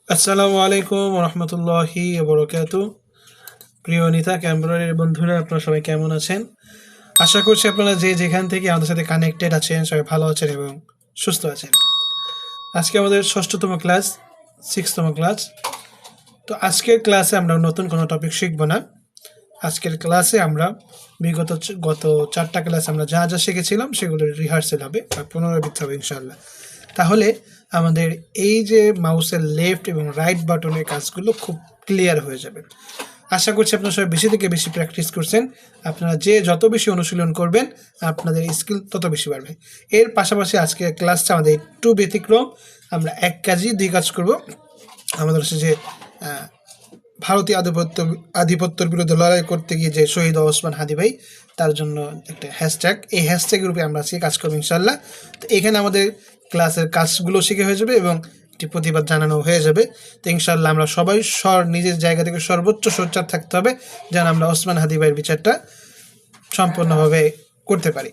আসসালামু আলাইকুম রহমতুল্লাহি বরকাতু। প্রিয় নিতা ক্যাম্বরের বন্ধুরা, আপনারা সবাই কেমন আছেন? আশা করছি আপনারা যে যেখান থেকে আমাদের সাথে কানেক্টেড আছেন সবাই ভালো আছেন এবং সুস্থ আছেন। আজকে আমাদের ষষ্ঠতম ক্লাস, সিক্সতম ক্লাস। তো আজকের ক্লাসে আমরা নতুন কোনো টপিক শিখব না। আজকের ক্লাসে আমরা গত 4টা ক্লাসে আমরা যা যা শিখেছিলাম সেগুলোর রিহার্সেল হবে বা পুনরাবৃত্তি হবে ইনশাআল্লাহ। তাহলে আমাদের এই যে মাউসের লেফট এবং রাইট বাটনের কাজগুলো খুব ক্লিয়ার হয়ে যাবে। আশা করছি আপনারা সবাই বেশি থেকে বেশি প্র্যাকটিস করছেন। আপনারা যত বেশি অনুশীলন করবেন আপনাদের স্কিল তত বেশি বাড়বে। এর পাশাপাশি আজকের ক্লাসটা আমাদের একটু ব্যতিক্রম। আমরা এক কাজই 2 কাজ করব। আমাদের হচ্ছে যে ভারতীয় আধিপত্যের বিরুদ্ধে লড়াই করতে গিয়ে যে শহীদ ওসমান হাদি ভাই, তার জন্য একটা হ্যাশট্যাগ, এই হ্যাশট্যাগের উপরে আমরা আজকে কাজ করবো ইনশাল্লাহ। তো এখানে আমাদের ক্লাসের কাজগুলো শিখে হয়ে যাবে এবং একটি প্রতিবাদ জানানো হয়ে যাবে। তো ইনশাল্লাহ আমরা সবাই নিজের জায়গা থেকে সর্বোচ্চ সোচ্চার থাকতে হবে যেন আমরা ওসমান হাদি ভাইয়ের বিচারটা সম্পূর্ণভাবে করতে পারি।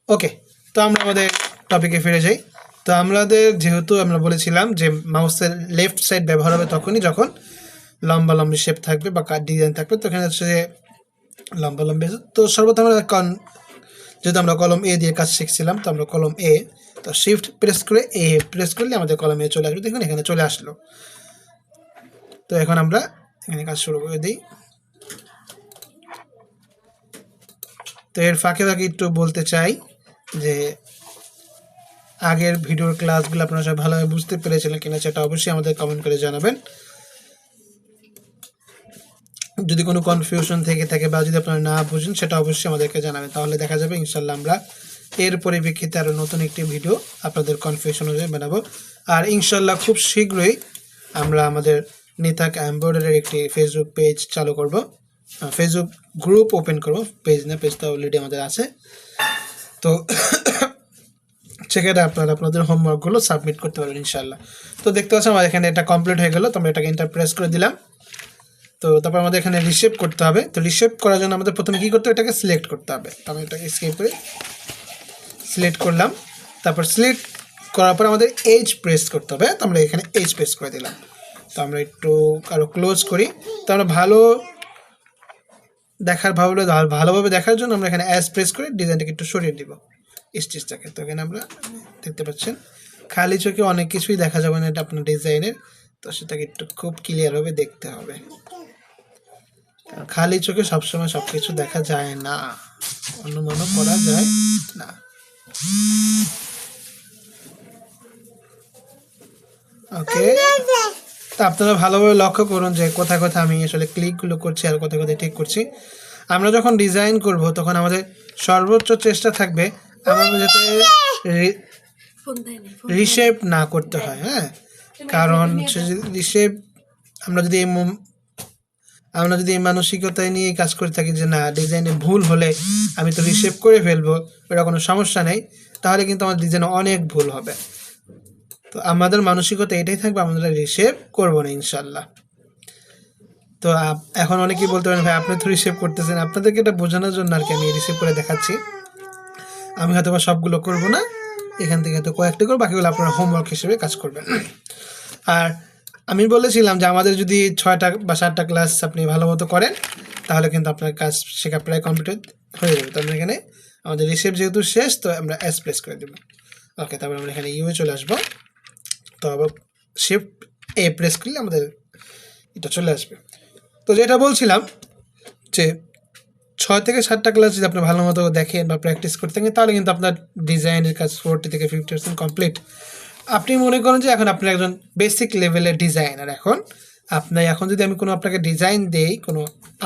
ওকে, তো আমরা আমাদের টপিকে ফিরে যাই। তো যেহেতু আমরা বলেছিলাম যে মাউসের লেফট সাইড ব্যবহার হবে তখনই যখন লম্বা লম্বি শেপ থাকবে বা ডিজাইন থাকবে, তো এখানে হচ্ছে যে লম্বা লম্বি। তো সর্বপ্রথম যেহেতু আমরা কলম এ দিয়ে কাজ শিখছিলাম, তো আমরা কলম এ, তো শিফট প্রেস করে এ প্রেস করলে আমাদের কলম এ চলে আসবে। দেখুন এখানে চলে আসলো। তো এখন আমরা এখানে কাজ শুরু করে দিই। তো এর ফাঁকে ফাঁকে একটু বলতে চাই যে আগের ভিডিওর ক্লাসগুলো আপনারা সবাই ভালোভাবে বুঝতে পেরেছিলেন কিনা সেটা অবশ্যই আমাদের কমেন্ট করে জানাবেন। যদি কোনো কনফিউশন থেকে থাকে বা যদি আপনারা না বুঝেন সেটা অবশ্যই আমাদেরকে জানাবেন, তাহলে দেখা যাবে ইনশাল্লাহ আমরা এর পরিপ্রেক্ষিতে আরও নতুন একটি ভিডিও আপনাদের কনফিউশন অনুযায়ী বানাবো। আর ইনশাল্লাহ খুব শীঘ্রই আমরা আমাদের নিতাক এমব্রয়ডারির একটি ফেসবুক পেজ চালু করব, ফেসবুক গ্রুপ ওপেন করব, পেজ না, পেজটা অলরেডি আমাদের আছে। তো সেখানে আপনারা আপনাদের হোমওয়ার্কগুলো সাবমিট করতে পারবেন ইনশাল্লাহ। তো দেখতে পাচ্ছেন আমার এখানে এটা কমপ্লিট হয়ে গেল। তো আমরা এটাকে এন্টার প্রেস করে দিলাম। তো তারপর আমাদের এখানে রিশেপ করতে হবে। তো রিশেপ করার জন্য আমাদের প্রথমে কী করতে হবে, এটাকে সিলেক্ট করতে হবে। তো আমি এটাকে স্কেপ করে সিলেক্ট করলাম। তারপর সিলেক্ট করার পর আমাদের এইচ প্রেস করতে হবে। তো আমরা এখানে এইচ প্রেস করে দিলাম। তো আমরা একটু আরও ক্লোজ করি। তো আমরা ভালোভাবে দেখার জন্য আমরা এখানে অ্যাজ প্রেস করে ডিজাইনটাকে একটু সরিয়ে দিব, স্টিচটাকে। তো এখানে আমরা দেখতে পাচ্ছেন খালি চোখে অনেক কিছুই দেখা যাবে না এটা আপনার ডিজাইনের, তো সেটাকে একটু খুব ক্লিয়ারভাবে দেখতে হবে। খালি চোখে সবসময় সব কিছু দেখা যায় না, অনুমানও করা যায় না। ওকে, তা আপনারা ভালোভাবে লক্ষ্য করুন যে কোথায় কোথায় আমি আসলে ক্লিকগুলো করছি আর কোথায় কোথায় ঠিক করছি। আমরা যখন ডিজাইন করব তখন আমাদের সর্বোচ্চ চেষ্টা থাকবে আমাদের যাতে রিশেপ না করতে হয়। হ্যাঁ, কারণ রিশেপ আমরা যদি এই মানসিকতায় নিয়ে কাজ করে থাকি যে না, ডিজাইনে ভুল হলে আমি তো রিশেপ করে ফেলবো, এটা কোনো সমস্যা নেই, তাহলে কিন্তু আমার ডিজাইনে অনেক ভুল হবে। তো আমাদের মানসিকতা এটাই থাকবে, আমরা রিশেপ করবো না ইনশাল্লাহ। তো এখন অনেকেই বলতে পারেন ভাই আপনি তো রিসিভ করতেছেন, আপনাদেরকে এটা বোঝানোর জন্য আর কি আমি রিসিভ করে দেখাচ্ছি। আমি হয়তো বা সবগুলো করবো না, এখান থেকে হয়তো কয়েকটা করবো, বাকিগুলো আপনারা হোমওয়ার্ক হিসেবে কাজ করবেন। আর আমি বলেছিলাম যে আমাদের যদি 6টা বা 7টা ক্লাস আপনি ভালো মতো করেন তাহলে কিন্তু আপনার কাজ শেখা প্রায় কমপ্লিট হয়ে যাবে। তো আমরা এখানে আমাদের রিসিভ যেহেতু শেষ, তো আমরা এস প্রেস করে দেবো। ওকে, তারপর আমরা এখানে ইউএ চলে আসবো। তো আবার শিফট এ প্রেস করলে আমাদের এটা চলে আসবে। তো যেটা বলছিলাম যে 6 থেকে 7টা ক্লাস যদি আপনি ভালো মতো দেখেন বা প্র্যাকটিস করতে থাকেন তাহলে কিন্তু আপনার ডিজাইনের কাজ 40 থেকে 50% কমপ্লিট। আপনি মনে করেন যে এখন আপনি একজন বেসিক লেভেলের ডিজাইনার। এখন যদি আমি কোনো আপনাকে ডিজাইন দেই, কোনো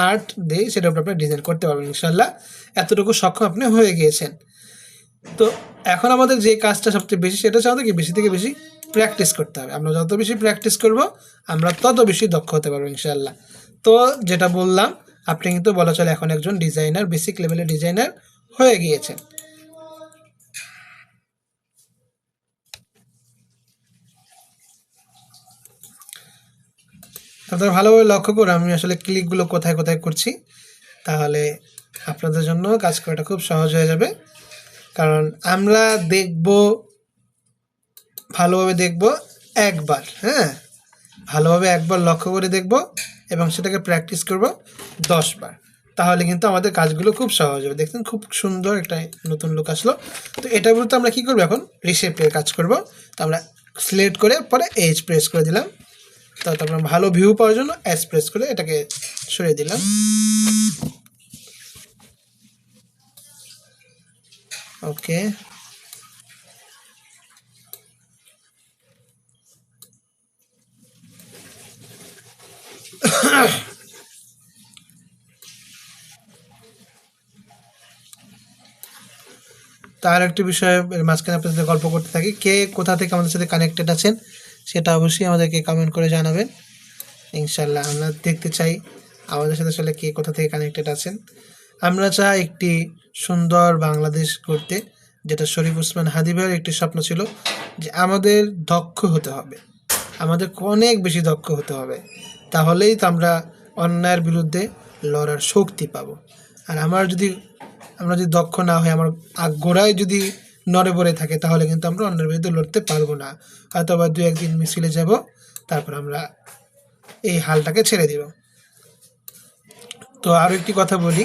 আর্ট দেই, সেটার উপর আপনি ডিজাইন করতে পারবেন ইনশাল্লাহ। এতটুকু সক্ষম আপনি হয়ে গিয়েছেন। তো এখন আমাদের যে কাজটা সবচেয়ে বেশি, সেটা হচ্ছে আমাদেরকে বেশি থেকে বেশি প্র্যাকটিস করতে হবে। আমরা যত বেশি প্র্যাকটিস করব আমরা তত বেশি দক্ষ হতে পারবো ইনশাল্লাহ। তো যেটা বললাম, আপনি কিন্তু বলা চলে এখন একজন ডিজাইনার, বেসিক লেভেলের ডিজাইনার হয়ে গিয়েছেন। আপনারা ভালোভাবে লক্ষ্য করে আমি আসলে ক্লিকগুলো কোথায় কোথায় করছি, তাহলে আপনাদের জন্য কাজ করাটা খুব সহজ হয়ে যাবে। কারণ আমরা ভালোভাবে দেখব একবার, হ্যাঁ, ভালোভাবে একবার লক্ষ্য করে দেখব এবং সেটাকে প্র্যাকটিস করব 10 বার। তাহলে কিন্তু আমাদের কাজগুলো খুব সহজ হবে। দেখছেন খুব সুন্দর একটা নতুন লুক আসলো। তো এটার বিরুদ্ধে আমরা কী করবো, এখন রিশেপের কাজ করব। তো আমরা সিলেক্ট করে পরে এজ প্রেস করে দিলাম। তো তারপর ভালো ভিউ পাওয়ার জন্য এস প্রেস করে এটাকে সরিয়ে দিলাম। ওকে, তার একটি বিষয়ে মাঝখানে আপনাদের সাথে গল্প করতে থাকি। কে কোথা থেকে আমাদের সাথে কানেক্টেড আছেন সেটা অবশ্যই আমাদেরকে কমেন্ট করে জানাবেন। ইনশাল্লাহ আমরা দেখতে চাই আমাদের সাথে আসলে কে কোথা থেকে কানেক্টেড আছেন। আমরা চাই একটি সুন্দর বাংলাদেশ করতে, যেটা শরীফ ওসমান হাদি ভাইয়ের একটি স্বপ্ন ছিল, যে আমাদের দক্ষ হতে হবে, আমাদের অনেক বেশি দক্ষ হতে হবে, তাহলেই তো আমরা অন্যায়ের বিরুদ্ধে লড়ার শক্তি পাবো। আর আমরা যদি দক্ষ না হই, আমার গোড়ায় যদি নড়ে বড়ে থাকে, তাহলে কিন্তু আমরা অন্যের বিরুদ্ধে লড়তে পারবো না। হয়তো আবার 2-1 দিন মিছিলে যাব, তারপর আমরা এই হালটাকে ছেড়ে দিব। তো আরও একটি কথা বলি,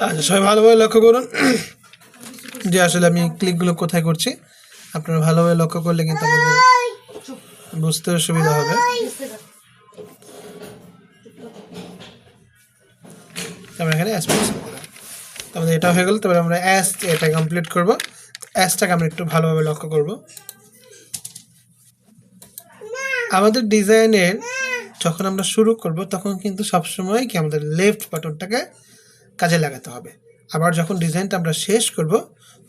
আচ্ছা সবাই ভালোভাবে লক্ষ্য করুন যে আসলে আমি ক্লিকগুলো কোথায় করছি। আপনারা ভালোভাবে লক্ষ্য করলে কিন্তু আমাদের বুঝতে সুবিধা হবে। আমরা এখানে অ্যাস প্রেস করব, আমাদের এটা হয়ে গেল। তবে আমরা এটা কমপ্লিট করব। অ্যাসটাকে আমরা একটু ভালোভাবে লক্ষ্য করব। আমাদের ডিজাইনের যখন আমরা শুরু করব, তখন কিন্তু সবসময় কি আমাদের লেফট বাটনটাকে কাজে লাগাতে হবে। আবার যখন ডিজাইনটা আমরা শেষ করব,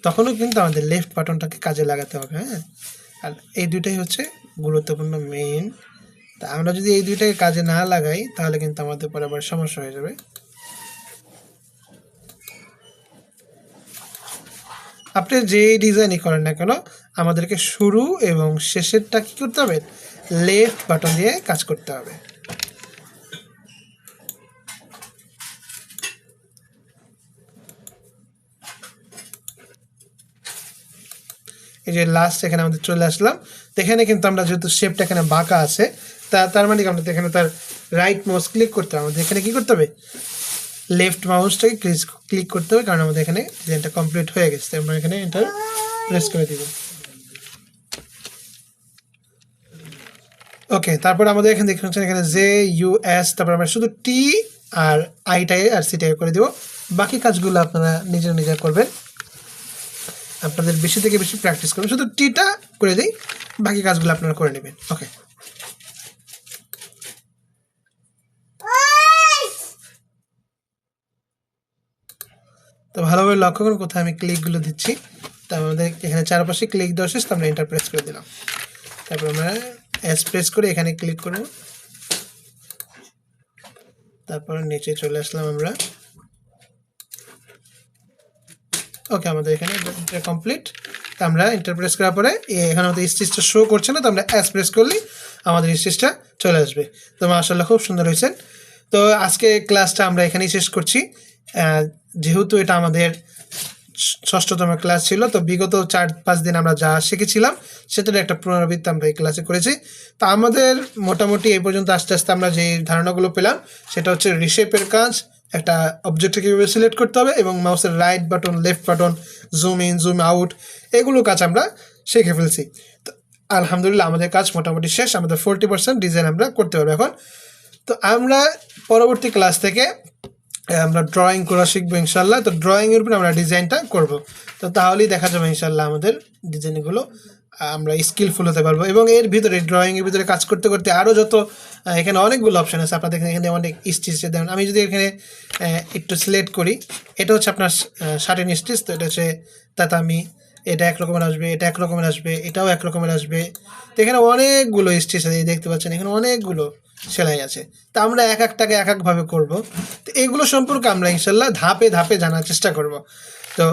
তখনও কিন্তু আমাদের লেফট বাটনটাকে কাজে লাগাতে হবে। হ্যাঁ, আর এই দুইটাই হচ্ছে গুরুত্বপূর্ণ মেইন। তা আমরা যদি এই দুইটাকে কাজে না লাগাই, তাহলে কিন্তু আমাদের পরে আবার সমস্যা হয়ে যাবে। আপনি যে ডিজাইনই করেন না কেন, আমাদেরকে শুরু এবং শেষেরটা কী করতে হবে, লেফট বাটন দিয়ে কাজ করতে হবে। এই যে লাস্ট এখানে আমাদের চলে আসলাম। তো এখানে কিন্তু আমরা যেহেতু শেপটা এখানে বাঁকা আছে, তার মানে আমরা এখানে তার রাইট মাউস ক্লিক করতে হবে। আমাদের এখানে কী করতে হবে, লেফট মাউসটাকে ক্লিক করতে হবে, কারণ আমাদের এখানে ডিজাইনটা কমপ্লিট হয়ে গেছে। আমরা এখানে এন্টার প্রেস করে দিব। ওকে, তারপর আমাদের এখানে দেখতে পাচ্ছেন এখানে JUS, তারপর আমরা শুধু টি আর আইটাই আর সিটাই করে দেবো। বাকি কাজগুলো আপনারা নিজে করবেন, আপনাদের বেশি থেকে বেশি প্র্যাকটিস করবেন। শুধু টিটা করে দিই, বাকি কাজগুলো আপনারা করে নেবেন। ওকে, তো ভালোভাবে লক্ষ্য করুন কোথায় আমি ক্লিকগুলো দিচ্ছি। তো আমাদের এখানে চারপাশে ক্লিক দেওয়া শেষ, তো আমরা এন্টার প্রেস করে দিলাম। তারপর আমরা এস প্রেস করে এখানে ক্লিক করব, তারপর নিচে চলে আসলাম আমরা। ওকে, আমাদের এখানে কমপ্লিট। আমরা এন্টার প্রেস করার পরে এখানে আমাদের স্টিচটা শো করছে না, তো আমরা এস প্রেস করলেই আমাদের স্টিচটা চলে আসবে। তো মাশাআল্লাহ খুব সুন্দর হয়েছে। তো আজকে ক্লাসটা আমরা এখানেই শেষ করছি। যেহেতু এটা আমাদের 6ষ্ঠতম ক্লাস ছিল, তো বিগত 4-5 দিন আমরা যা শিখেছিলাম সেটার একটা পুনরাবৃত্তি আমরা এই ক্লাসে করেছি। তো আমাদের মোটামুটি এই পর্যন্ত আস্তে আস্তে আমরা যে ধারণাগুলো পেলাম, সেটা হচ্ছে রিশেপের কাজ, একটা অবজেক্টকে কীভাবে সিলেক্ট করতে হবে, এবং মাউসের right button, left button, zoom in, zoom out, এগুলো কাজ আমরা শিখে ফেলছি। তো আলহামদুলিল্লাহ আমাদের কাজ মোটামুটি শেষ। আমাদের 40% ডিজাইন আমরা করতে পারবো এখন। তো আমরা পরবর্তী ক্লাস থেকে আমরা ড্রয়িং করা শিখবো ইনশাল্লাহ। তো ড্রয়িংয়ের উপরে আমরা ডিজাইনটা করব। তো তাহলেই দেখা যাবে ইনশাল্লাহ আমাদের ডিজাইনগুলো আমরা স্কিলফুল হতে পারবো। এবং এর ভিতরে ড্রয়িংয়ের ভিতরে কাজ করতে করতে আরও যত এখানে অনেকগুলো অপশান আছে। আপনাদের এখানে অনেক স্টিচ দেন। আমি যদি এখানে একটু সিলেক্ট করি, এটা হচ্ছে আপনার শার্টিন স্টিচ। তো এটা হচ্ছে তাতামি, এটা এক রকমের আসবে, এটা এক রকমের আসবে, এটাও এক রকমের আসবে। তো এখানে অনেকগুলো স্টিচ আছে, দেখতে পাচ্ছেন এখানে অনেকগুলো সেলাই আছে। তা আমরা এক একটাকে এক একভাবে করব। তো এগুলো সম্পর্কে আমরা ইনশাল্লাহ ধাপে ধাপে জানার চেষ্টা করব। তো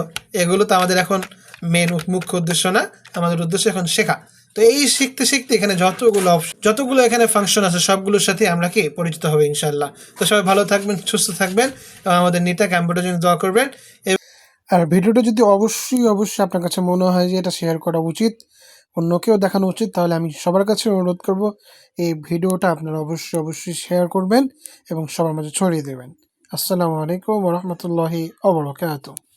এগুলো তো আমাদের এখন মুখ্য উদ্দেশ্য না, আমাদের উদ্দেশ্য এখন শেখা। তো এই শিখতে শিখতে এখানে যতগুলো এখানে ফাংশন আছে সবগুলোর সাথে আমরা কি পরিচিত হবে ইনশাআল্লাহ। তো সবাই ভালো থাকবেন, সুস্থ থাকবেন এবং আমাদের নিটা কম্পিউটার জন্য দোয়া করবেন। আর ভিডিওটা যদি অবশ্যই আপনার কাছে মনে হয় যে এটা শেয়ার করা উচিত, অন্যকেও দেখানো উচিত, তাহলে আমি সবার কাছে অনুরোধ করব এই ভিডিওটা আপনারা অবশ্যই শেয়ার করবেন এবং সবার মাঝে ছড়িয়ে দেবেন। আসসালামু আলাইকুম ওয়া রাহমাতুল্লাহি ওয়া বারাকাতুহু।